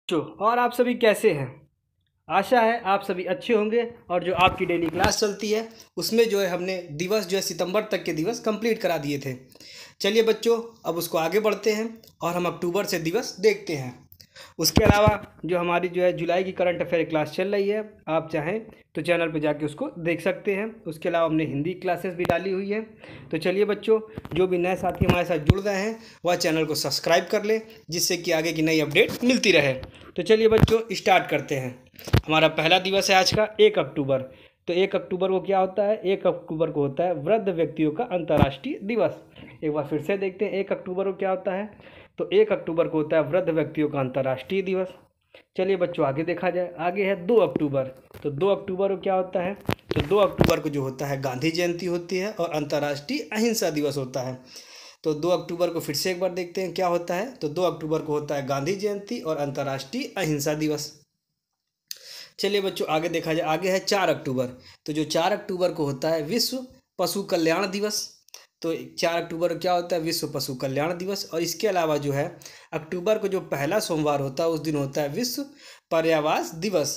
बच्चों, और आप सभी कैसे हैं। आशा है आप सभी अच्छे होंगे। और जो आपकी डेली क्लास चलती है उसमें जो है हमने दिवस जो है सितंबर तक के दिवस कंप्लीट करा दिए थे। चलिए बच्चों, अब उसको आगे बढ़ते हैं और हम अक्टूबर से दिवस देखते हैं। उसके अलावा जो हमारी जो है जुलाई की करंट अफेयर क्लास चल रही है, आप चाहें तो चैनल पर जाके उसको देख सकते हैं। उसके अलावा हमने हिंदी क्लासेस भी डाली हुई है। तो चलिए बच्चों, जो भी नए साथी हमारे साथ जुड़ रहे हैं वह चैनल को सब्सक्राइब कर लें, जिससे कि आगे की नई अपडेट मिलती रहे। तो चलिए बच्चों, स्टार्ट करते हैं। हमारा पहला दिवस है आज का 1 अक्टूबर। तो 1 अक्टूबर को क्या होता है? 1 अक्टूबर को होता है वृद्ध व्यक्तियों का अंतर्राष्ट्रीय दिवस। एक बार फिर से देखते हैं 1 अक्टूबर को क्या होता है। तो 1 अक्टूबर को होता है वृद्ध व्यक्तियों का अंतर्राष्ट्रीय दिवस। चलिए बच्चों, आगे देखा जाए। आगे है 2 अक्टूबर। तो 2 अक्टूबर को क्या होता है? तो 2 अक्टूबर को जो होता है गांधी जयंती होती है और अंतर्राष्ट्रीय अहिंसा दिवस होता है। तो 2 अक्टूबर को फिर से एक बार देखते हैं क्या होता है। तो 2 अक्टूबर को होता है गांधी जयंती और अंतर्राष्ट्रीय अहिंसा दिवस। चलिए बच्चों, आगे देखा जाए। आगे है 4 अक्टूबर। तो जो 4 अक्टूबर को होता है विश्व पशु कल्याण दिवस। तो 4 अक्टूबर को क्या होता है? विश्व पशु कल्याण दिवस। और इसके अलावा जो है अक्टूबर को जो पहला सोमवार होता है उस दिन होता है विश्व पर्यावरण दिवस।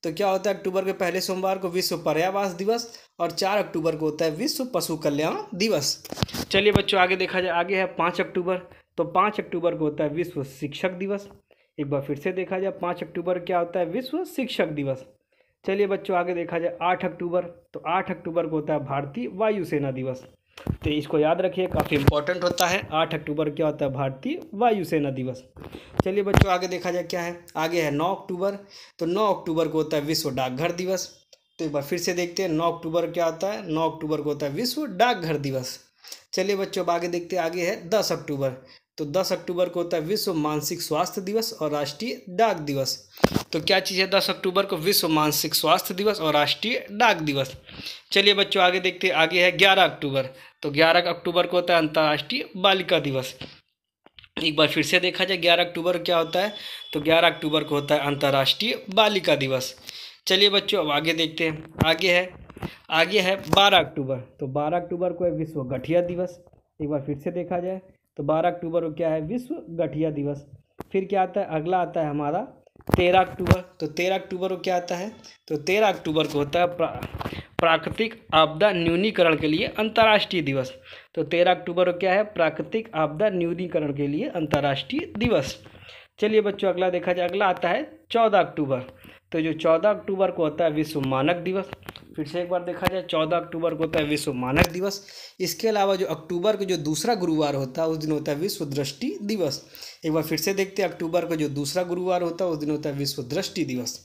तो क्या होता है? अक्टूबर के पहले सोमवार को विश्व पर्यावरण दिवस और 4 अक्टूबर को होता है विश्व पशु कल्याण दिवस। चलिए बच्चों, आगे देखा जाए। आगे है 5 अक्टूबर। तो 5 अक्टूबर को होता है विश्व शिक्षक दिवस। एक बार फिर से देखा जाए, 5 अक्टूबर क्या होता है? विश्व शिक्षक दिवस। चलिए बच्चों, आगे देखा जाए। 8 अक्टूबर। तो 8 अक्टूबर को होता है भारतीय वायुसेना दिवस। तो इसको याद रखिए, काफ़ी इंपॉर्टेंट होता है। 8 अक्टूबर क्या होता है? भारतीय वायुसेना दिवस। चलिए बच्चों, आगे देखा जाए क्या है। आगे है 9 अक्टूबर। तो 9 अक्टूबर को होता है विश्व डाकघर दिवस। तो एक बार फिर से देखते हैं 9 अक्टूबर क्या होता है। 9 अक्टूबर को होता है विश्व डाकघर दिवस। चलिए बच्चों, अब आगे देखते हैं। आगे है 10 अक्टूबर। तो 10 अक्टूबर को होता है विश्व मानसिक स्वास्थ्य दिवस और राष्ट्रीय डाक दिवस। तो क्या चीज़ है? 10 अक्टूबर को विश्व मानसिक स्वास्थ्य दिवस और राष्ट्रीय डाक दिवस। चलिए बच्चों, आगे देखते हैं। आगे है 11 अक्टूबर। तो 11 अक्टूबर को होता है अंतर्राष्ट्रीय बालिका दिवस। एक बार फिर से देखा जाए 11 अक्टूबर क्या होता है। तो 11 अक्टूबर को होता है अंतर्राष्ट्रीय बालिका दिवस। चलिए बच्चों, अब आगे देखते हैं। आगे है 12 अक्टूबर। तो 12 अक्टूबर को है विश्व गठिया दिवस। एक बार फिर से देखा जाए तो 12 अक्टूबर को क्या है? विश्व गठिया दिवस। फिर क्या आता है? अगला आता है हमारा 13 अक्टूबर। तो 13 अक्टूबर को क्या आता है? तो 13 अक्टूबर को होता है प्राकृतिक आपदा न्यूनीकरण के लिए अंतर्राष्ट्रीय दिवस। तो 13 अक्टूबर को क्या है? प्राकृतिक आपदा न्यूनीकरण के लिए अंतर्राष्ट्रीय दिवस। चलिए बच्चों, अगला देखा जाए। अगला आता है 14 अक्टूबर। तो जो 14 अक्टूबर को होता है विश्व मानक दिवस। फिर से एक बार देखा जाए, 14 अक्टूबर को होता है विश्व मानक दिवस। इसके अलावा जो अक्टूबर को जो दूसरा गुरुवार होता है उस दिन होता है विश्व दृष्टि दिवस। एक बार फिर से देखते हैं। अक्टूबर को जो दूसरा गुरुवार होता है उस दिन होता है विश्व दृष्टि दिवस।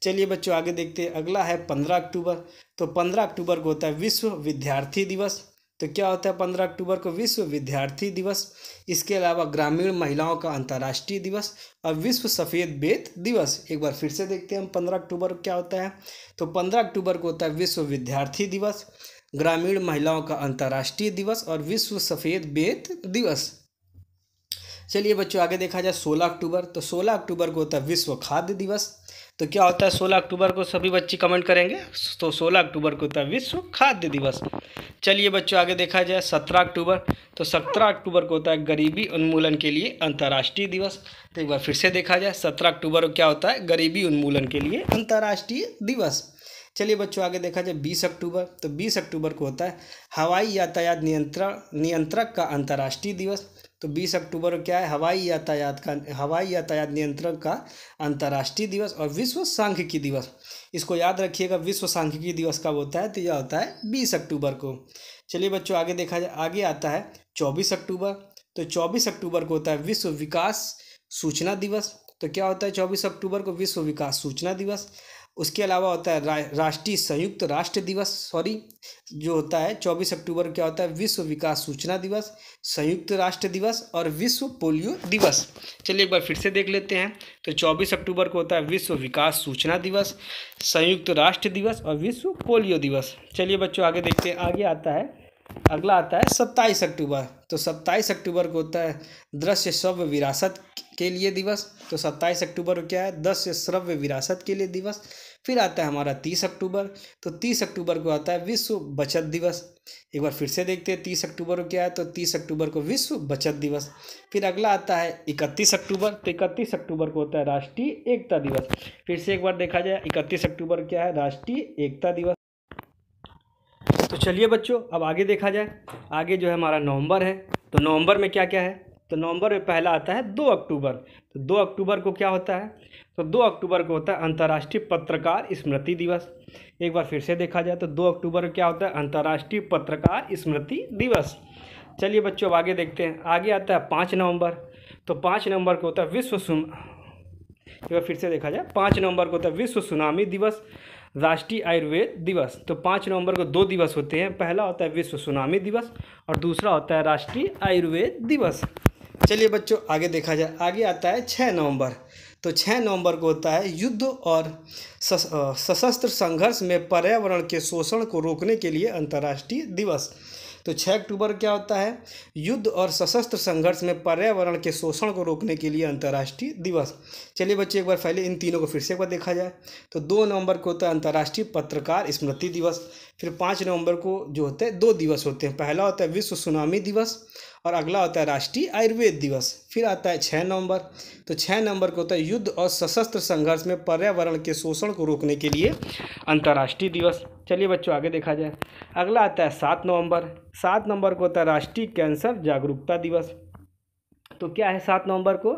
चलिए बच्चों, आगे देखते हैं। अगला है 15 अक्टूबर। तो 15 अक्टूबर को होता है विश्व विद्यार्थी दिवस। तो क्या होता है 15 अक्टूबर को? विश्व विद्यार्थी दिवस। इसके अलावा ग्रामीण महिलाओं का अंतर्राष्ट्रीय दिवस और विश्व सफ़ेद बेत दिवस। एक बार फिर से देखते हैं हम 15 अक्टूबर को क्या होता है। तो 15 अक्टूबर को होता है विश्व विद्यार्थी दिवस, ग्रामीण महिलाओं का अंतर्राष्ट्रीय दिवस और विश्व सफ़ेद बेत दिवस। चलिए बच्चों, आगे देखा जाए 16 अक्टूबर। तो 16 अक्टूबर को होता है विश्व खाद्य दिवस। तो क्या होता है 16 अक्टूबर को? सभी बच्चे कमेंट करेंगे। तो 16 अक्टूबर को होता है विश्व खाद्य दिवस। चलिए बच्चों, आगे देखा जाए 17 अक्टूबर। तो 17 अक्टूबर को होता है गरीबी उन्मूलन के लिए अंतर्राष्ट्रीय दिवस। तो एक बार फिर से देखा जाए 17 अक्टूबर को क्या होता है? गरीबी उन्मूलन के लिए अंतर्राष्ट्रीय दिवस। चलिए बच्चों, आगे देखा जाए 20 अक्टूबर। तो 20 अक्टूबर को होता है हवाई यातायात नियंत्रक का अंतर्राष्ट्रीय दिवस। तो 20 अक्टूबर को क्या है? हवाई यातायात नियंत्रण का अंतर्राष्ट्रीय दिवस और विश्व सांख्यिकी दिवस। इसको याद रखिएगा, विश्व सांख्यिकी दिवस कब होता है? तो यह होता है 20 अक्टूबर को। चलिए बच्चों, आगे देखा जाए। आगे आता है 24 अक्टूबर। तो 24 अक्टूबर को होता है विश्व विकास सूचना दिवस। तो क्या होता है 24 अक्टूबर को? विश्व विकास सूचना दिवस। उसके अलावा होता है राष्ट्रीय संयुक्त राष्ट्र दिवस। जो होता है 24 अक्टूबर को क्या होता है? विश्व विकास सूचना दिवस, संयुक्त राष्ट्र दिवस और विश्व पोलियो दिवस। चलिए एक बार फिर से देख लेते हैं। तो 24 अक्टूबर को होता है विश्व विकास सूचना दिवस, संयुक्त राष्ट्र दिवस और विश्व पोलियो दिवस। चलिए बच्चों, आगे देखते हैं। आगे आता है अगला आता है 27 अक्टूबर। तो 27 अक्टूबर को होता है दृश्य श्रव्य विरासत के लिए दिवस। तो 27 अक्टूबर को क्या है, दृश्य श्रव्य विरासत के लिए दिवस। फिर आता है हमारा 30 अक्टूबर। तो 30 अक्टूबर को आता है विश्व बचत दिवस। एक बार फिर से देखते हैं 30 अक्टूबर को क्या है, तो 30 अक्टूबर को विश्व बचत दिवस। फिर अगला आता है 31 अक्टूबर। तो 31 अक्टूबर को होता है राष्ट्रीय एकता दिवस। फिर से एक बार देखा जाए 31 अक्टूबर क्या है, राष्ट्रीय एकता दिवस। तो चलिए बच्चों अब आगे देखा जाए। आगे जो है हमारा नवंबर है। तो नवंबर में क्या क्या है, तो नवंबर में पहला आता है 2 अक्टूबर। तो 2 अक्टूबर को क्या होता है, तो 2 अक्टूबर को होता है अंतर्राष्ट्रीय पत्रकार स्मृति दिवस। एक बार फिर से देखा जाए तो 2 अक्टूबर को क्या होता है, अंतर्राष्ट्रीय पत्रकार स्मृति दिवस। चलिए बच्चों अब आगे देखते हैं। आगे आता है 5 नवंबर। तो 5 नवंबर को होता है एक बार फिर से देखा जाए 5 नवंबर को होता है विश्व सुनामी दिवस, राष्ट्रीय आयुर्वेद दिवस। तो 5 नवंबर को 2 दिवस होते हैं, पहला होता है विश्व सुनामी दिवस और दूसरा होता है राष्ट्रीय आयुर्वेद दिवस। चलिए बच्चों आगे देखा जाए। आगे आता है 6 नवंबर। तो 6 नवंबर को होता है युद्ध और सशस्त्र संघर्ष में पर्यावरण के शोषण को रोकने के लिए अंतर्राष्ट्रीय दिवस। तो 6 अक्टूबर क्या होता है, युद्ध और सशस्त्र संघर्ष में पर्यावरण के शोषण को रोकने के लिए अंतर्राष्ट्रीय दिवस। चलिए बच्चे एक बार पहले इन तीनों को फिर से एक बार देखा जाए। तो 2 नवंबर को होता है अंतर्राष्ट्रीय पत्रकार स्मृति दिवस। फिर 5 नवंबर को जो होते हैं 2 दिवस होते हैं, पहला होता है विश्व सुनामी दिवस और अगला होता है राष्ट्रीय आयुर्वेद दिवस। फिर आता है 6 नवंबर। तो 6 नवंबर को होता है युद्ध और सशस्त्र संघर्ष में पर्यावरण के शोषण को रोकने के लिए अंतर्राष्ट्रीय दिवस। चलिए बच्चों आगे देखा जाए। अगला आता है 7 नवंबर। 7 नवंबर को होता है राष्ट्रीय कैंसर जागरूकता दिवस। तो क्या है 7 नवंबर को,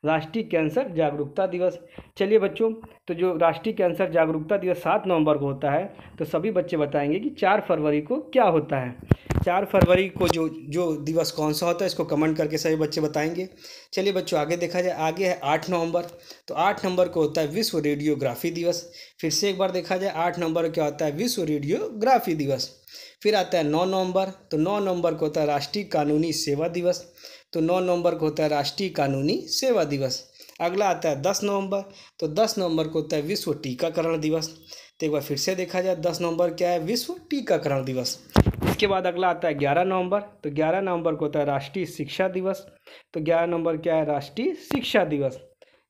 राष्ट्रीय कैंसर जागरूकता दिवस। चलिए बच्चों तो जो राष्ट्रीय कैंसर जागरूकता दिवस 7 नवंबर को होता है, तो सभी बच्चे बताएंगे कि 4 फरवरी को क्या होता है। 4 फरवरी को जो दिवस कौन सा होता है इसको कमेंट करके सभी बच्चे बताएंगे। चलिए बच्चों आगे देखा जाए। आगे है 8 नवंबर। तो 8 नवंबर को होता है विश्व रेडियोग्राफी दिवस। फिर से एक बार देखा जाए 8 नवंबर को क्या होता है, विश्व रेडियोग्राफी दिवस। फिर आता है 9 नवंबर। तो 9 नवंबर को होता है राष्ट्रीय कानूनी सेवा दिवस। तो 9 नवंबर को होता है राष्ट्रीय कानूनी सेवा दिवस। अगला आता है 10 नवंबर। तो 10 नवंबर को होता है विश्व टीकाकरण दिवस। तो एक बार फिर से देखा जाए 10 नवंबर क्या है, विश्व टीकाकरण दिवस। इसके बाद अगला आता है 11 नवंबर। तो 11 नवंबर को होता है राष्ट्रीय शिक्षा दिवस। तो 11 नवंबर क्या है, राष्ट्रीय शिक्षा दिवस।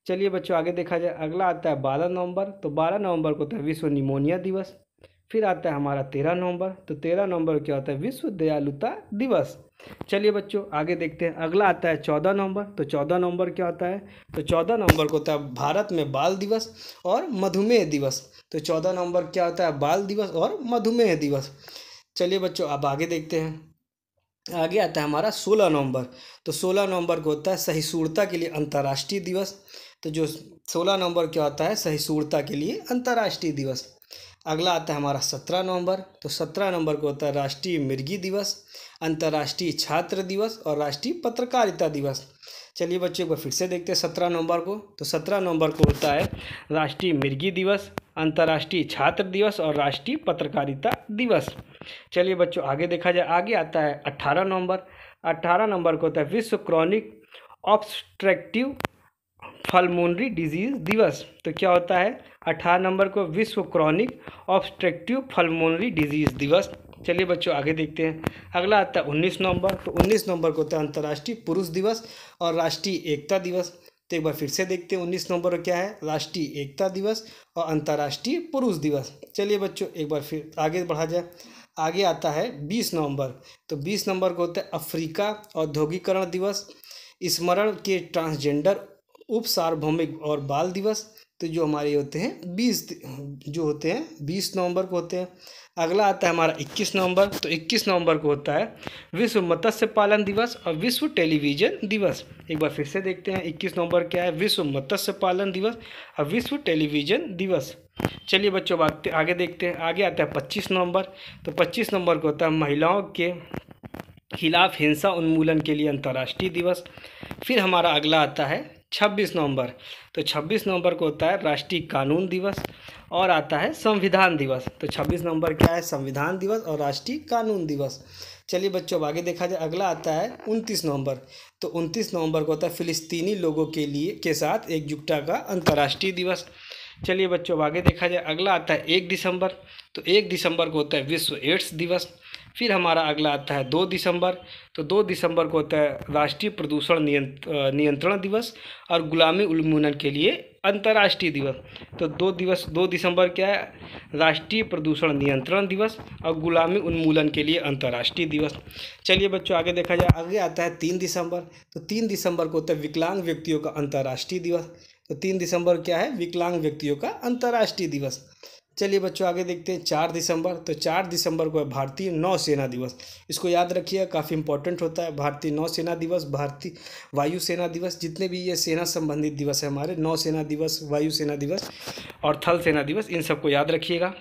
चलिए बच्चों आगे देखा जाए। अगला आता है 12 नवंबर। तो 12 नवंबर को होता है विश्व निमोनिया दिवस। फिर आता है हमारा 13 नवंबर। तो 13 नवंबर क्या होता है, विश्व दयालुता दिवस। चलिए बच्चों आगे देखते हैं। अगला आता है 14 नवंबर। तो 14 नवंबर क्या होता है, तो 14 नवंबर को होता है भारत में बाल दिवस और मधुमेह दिवस। तो 14 नवंबर क्या होता है, बाल दिवस और मधुमेह दिवस। चलिए बच्चों अब आगे देखते हैं। आगे आता है हमारा 16 नवंबर। तो 16 नवंबर को होता है सहिष्णुता के लिए अंतर्राष्ट्रीय दिवस। तो जो 16 नवंबर क्या होता है, सहिष्णुता के लिए अंतर्राष्ट्रीय दिवस। अगला आता है हमारा 17 नवंबर। तो 17 नवंबर को होता है राष्ट्रीय मिर्गी दिवस, अंतर्राष्ट्रीय छात्र दिवस और राष्ट्रीय पत्रकारिता दिवस। चलिए बच्चों एक बार फिर से देखते हैं 17 नवंबर को। तो 17 नवंबर को होता है राष्ट्रीय मिर्गी दिवस, अंतर्राष्ट्रीय छात्र दिवस और राष्ट्रीय पत्रकारिता दिवस। चलिए बच्चों आगे देखा जाए। आगे आता है 18 नवंबर। 18 नवंबर को होता है विश्व क्रॉनिक ऑब्स्ट्रक्टिव पल्मोनरी डिजीज दिवस। तो क्या होता है, 18 नवंबर को विश्व क्रॉनिक ऑब्स्ट्रक्टिव पल्मोनरी डिजीज दिवस। चलिए बच्चों आगे देखते हैं। अगला आता है 19 नवंबर। तो 19 नवंबर को होता है अंतर्राष्ट्रीय पुरुष दिवस और राष्ट्रीय एकता दिवस। तो एक बार फिर से देखते हैं 19 नवंबर को क्या है, राष्ट्रीय एकता दिवस और अंतर्राष्ट्रीय पुरुष दिवस। चलिए बच्चों एक बार फिर आगे बढ़ा जाए। आगे आता है 20 नवंबर। तो 20 नवंबर को होता है अफ्रीका औद्योगिकरण दिवस, स्मरण के ट्रांसजेंडर उप सार्वभौमिक और बाल दिवस। तो जो हमारे होते हैं 20 नवंबर को होते हैं। अगला आता है हमारा 21 नवंबर। तो 21 नवंबर को होता है विश्व मत्स्य पालन दिवस और विश्व टेलीविज़न दिवस। एक बार फिर से देखते हैं 21 नवंबर क्या है, विश्व मत्स्य पालन दिवस और विश्व टेलीविज़न दिवस। चलिए बच्चों आगे देखते हैं। आगे आता है 25 नवंबर। तो 25 नवंबर को होता है महिलाओं के खिलाफ हिंसा उन्मूलन के लिए अंतर्राष्ट्रीय दिवस। फिर हमारा अगला आता है 26 नवंबर। तो 26 नवंबर को होता है राष्ट्रीय कानून दिवस और आता है संविधान दिवस। तो 26 नवंबर क्या है, संविधान दिवस और राष्ट्रीय कानून दिवस। चलिए बच्चों अब आगे देखा जाए। अगला आता है 29 नवंबर। तो 29 नवंबर को होता है फिलिस्तीनी लोगों के साथ एकजुटता का अंतर्राष्ट्रीय दिवस। चलिए बच्चों अब आगे देखा जाए। अगला आता है 1 दिसंबर। तो 1 दिसंबर को होता है विश्व एड्स दिवस। फिर हमारा अगला आता है 2 दिसंबर। तो 2 दिसंबर को होता है राष्ट्रीय प्रदूषण नियंत्रण दिवस और गुलामी उन्मूलन के लिए अंतर्राष्ट्रीय दिवस। तो 2 दिसंबर क्या है, राष्ट्रीय प्रदूषण नियंत्रण दिवस और गुलामी उन्मूलन के लिए अंतर्राष्ट्रीय दिवस। चलिए बच्चों आगे देखा जाए, आगे आता है 3 दिसंबर। तो 3 दिसंबर को होता है विकलांग व्यक्तियों का अंतर्राष्ट्रीय दिवस। तो 3 दिसंबर क्या है, विकलांग व्यक्तियों का अंतर्राष्ट्रीय दिवस। चलिए बच्चों आगे देखते हैं 4 दिसंबर। तो 4 दिसंबर को है भारतीय नौसेना दिवस। इसको याद रखिए, काफ़ी इंपॉर्टेंट होता है। भारतीय नौसेना दिवस, भारतीय वायुसेना दिवस, जितने भी ये सेना संबंधित दिवस है हमारे, नौसेना दिवस, वायुसेना दिवस और थल सेना दिवस, इन सबको याद रखिएगा।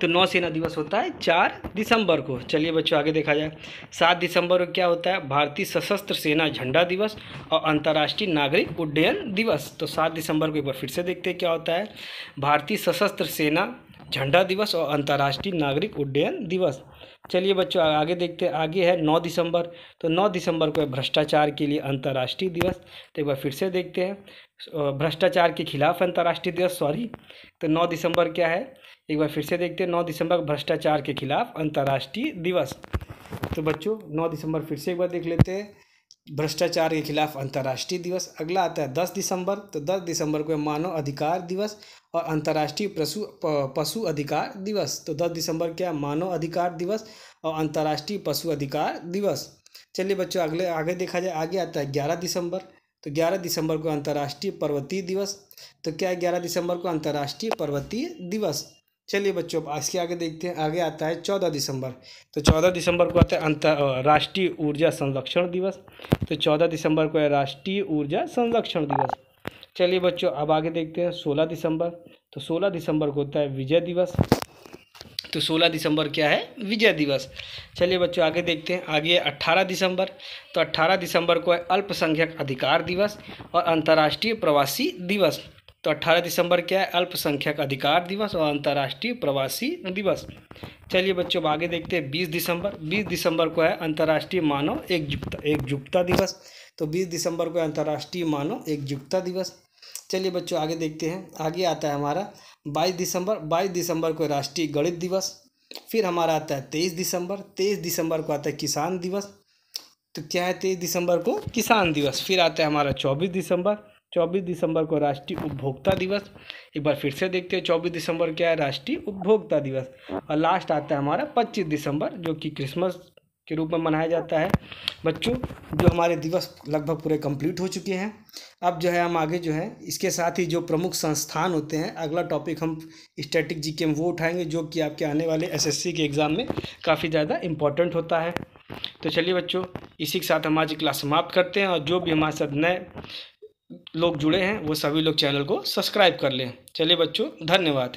तो नौसेना दिवस होता है 4 दिसंबर को। चलिए बच्चों आगे देखा जाए, 7 दिसंबर को क्या होता है, भारतीय सशस्त्र सेना झंडा दिवस और अंतर्राष्ट्रीय नागरिक उड्डयन दिवस। तो 7 दिसंबर को एक बार फिर से देखते हैं क्या होता है, भारतीय सशस्त्र सेना झंडा दिवस और अंतर्राष्ट्रीय नागरिक उड्डयन दिवस। चलिए बच्चों आगे देखते हैं, आगे है 9 दिसंबर। तो 9 दिसंबर को है भ्रष्टाचार के लिए अंतर्राष्ट्रीय दिवस। तो एक बार फिर से देखते हैं, भ्रष्टाचार के खिलाफ अंतर्राष्ट्रीय दिवस, सॉरी। तो 9 दिसंबर क्या है, एक बार फिर से देखते हैं, 9 दिसंबर भ्रष्टाचार के खिलाफ अंतर्राष्ट्रीय दिवस। तो बच्चों 9 दिसंबर फिर से एक बार देख लेते हैं, भ्रष्टाचार के खिलाफ अंतर्राष्ट्रीय दिवस। अगला आता है 10 दिसंबर। तो 10 दिसंबर को है मानव अधिकार दिवस और अंतर्राष्ट्रीय पशु अधिकार दिवस। तो 10 दिसंबर क्या, मानव अधिकार दिवस और अंतर्राष्ट्रीय पशु अधिकार दिवस। चलिए बच्चों आगे देखा जाए, आगे आता है 11 दिसंबर। तो 11 दिसंबर को अंतर्राष्ट्रीय पर्वतीय दिवस। तो क्या है, 11 दिसंबर को अंतर्राष्ट्रीय पर्वतीय दिवस। चलिए बच्चों अब इसके आगे देखते हैं, आगे आता है 14 दिसंबर। तो 14 दिसंबर को आता है राष्ट्रीय ऊर्जा संरक्षण दिवस। तो 14 दिसंबर को है राष्ट्रीय ऊर्जा संरक्षण दिवस। चलिए बच्चों अब आगे देखते हैं 16 दिसंबर। तो 16 दिसंबर को होता है विजय दिवस। तो 16 दिसंबर क्या है, विजय दिवस। चलिए बच्चों आगे देखते हैं, आगे 18 दिसंबर। तो 18 दिसंबर को है अल्पसंख्यक अधिकार दिवस और अंतर्राष्ट्रीय प्रवासी दिवस। तो 18 दिसंबर क्या है, अल्पसंख्यक अधिकार दिवस और अंतर्राष्ट्रीय प्रवासी दिवस। चलिए बच्चों आगे देखते हैं 20 दिसंबर। 20 दिसंबर को है अंतर्राष्ट्रीय मानव एकजुटता दिवस। तो 20 दिसंबर को है अंतर्राष्ट्रीय मानव एकजुटता दिवस। चलिए बच्चों आगे देखते हैं, आगे आता है हमारा 22 दिसंबर। 22 दिसंबर को राष्ट्रीय गणित दिवस। फिर हमारा आता है 23 दिसंबर। 23 दिसंबर को आता है किसान दिवस। तो क्या है, 23 दिसंबर को किसान दिवस। फिर आता है हमारा 24 दिसंबर। 24 दिसंबर को राष्ट्रीय उपभोक्ता दिवस। एक बार फिर से देखते हैं, 24 दिसंबर क्या है, राष्ट्रीय उपभोक्ता दिवस। और लास्ट आता है हमारा 25 दिसंबर, जो कि क्रिसमस के रूप में मनाया जाता है। बच्चों जो हमारे दिवस लगभग पूरे कंप्लीट हो चुके हैं। अब जो है हम आगे जो है इसके साथ ही जो प्रमुख संस्थान होते हैं, अगला टॉपिक हम स्टैटिक जीके में वो उठाएंगे, जो कि आपके आने वाले एसएससी के एग्ज़ाम में काफ़ी ज़्यादा इम्पोर्टेंट होता है। तो चलिए बच्चों इसी के साथ हम आज की क्लास समाप्त करते हैं, और जो भी हमारे साथ नए लोग जुड़े हैं वो सभी लोग चैनल को सब्सक्राइब कर लें। चलिए बच्चों, धन्यवाद।